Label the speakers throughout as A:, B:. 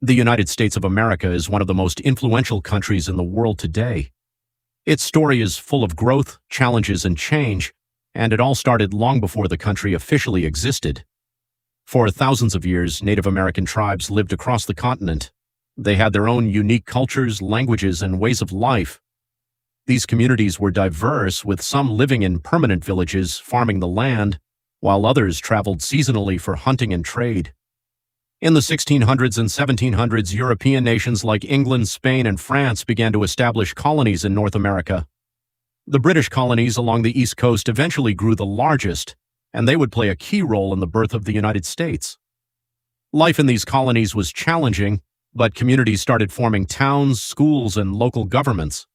A: The United States of America is one of the most influential countries in the world today. Its story is full of growth, challenges, and change, and it all started long before the country officially existed. For thousands of years, Native American tribes lived across the continent. They had their own unique cultures, languages, and ways of life. These communities were diverse, with some living in permanent villages, farming the land, while others traveled seasonally for hunting and trade. In the 1600s and 1700s, European nations like England, Spain, and France began to establish colonies in North America. The British colonies along the East Coast eventually grew the largest, and they would play a key role in the birth of the United States. Life in these colonies was challenging, but communities started forming towns, schools, and local governments.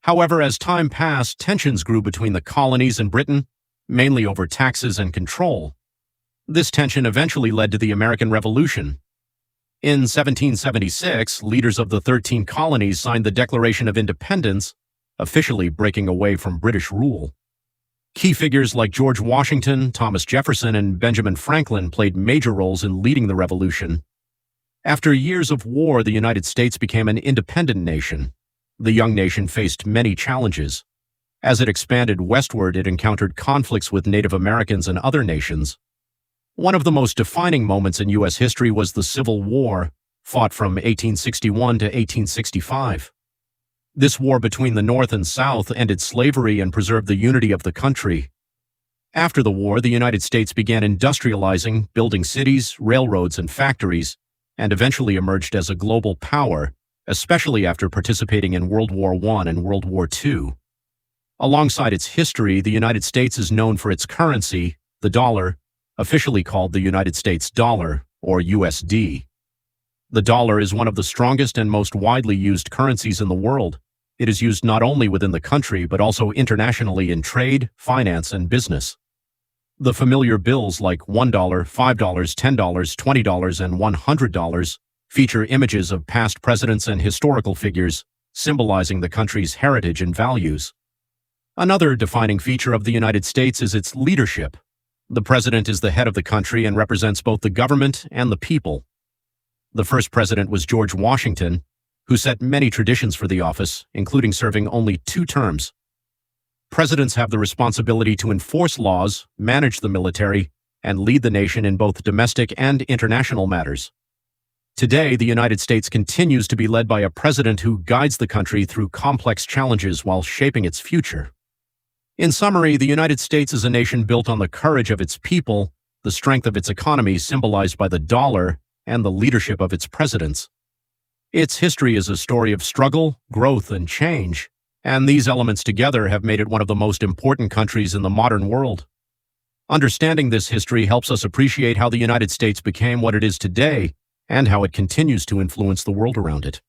A: However, as time passed, tensions grew between the colonies and Britain, mainly over taxes and control. This tension eventually led to the American Revolution. In 1776, leaders of the 13 colonies signed the Declaration of Independence, officially breaking away from British rule. Key figures like George Washington, Thomas Jefferson, and Benjamin Franklin played major roles in leading the revolution. After years of war, the United States became an independent nation. The young nation faced many challenges. As it expanded westward, it encountered conflicts with Native Americans and other nations. One of the most defining moments in U.S. history was the Civil War, fought from 1861 to 1865. This war between the North and South ended slavery and preserved the unity of the country. After the war, the United States began industrializing, building cities, railroads, and factories, and eventually emerged as a global power, especially after participating in World War I and World War II. Alongside its history, the United States is known for its currency, the dollar, officially called the United States dollar, or USD. The dollar is one of the strongest and most widely used currencies in the world. It is used not only within the country, but also internationally in trade, finance, and business. The familiar bills like $1, $5, $10, $20, and $100 feature images of past presidents and historical figures, symbolizing the country's heritage and values. Another defining feature of the United States is its leadership. The president is the head of the country and represents both the government and the people. The first president was George Washington, who set many traditions for the office, including serving only 2 terms. Presidents have the responsibility to enforce laws, manage the military, and lead the nation in both domestic and international matters. Today, the United States continues to be led by a president who guides the country through complex challenges while shaping its future. In summary, the United States is a nation built on the courage of its people, the strength of its economy symbolized by the dollar, and the leadership of its presidents. Its history is a story of struggle, growth, and change, and these elements together have made it one of the most important countries in the modern world. Understanding this history helps us appreciate how the United States became what it is today and how it continues to influence the world around it.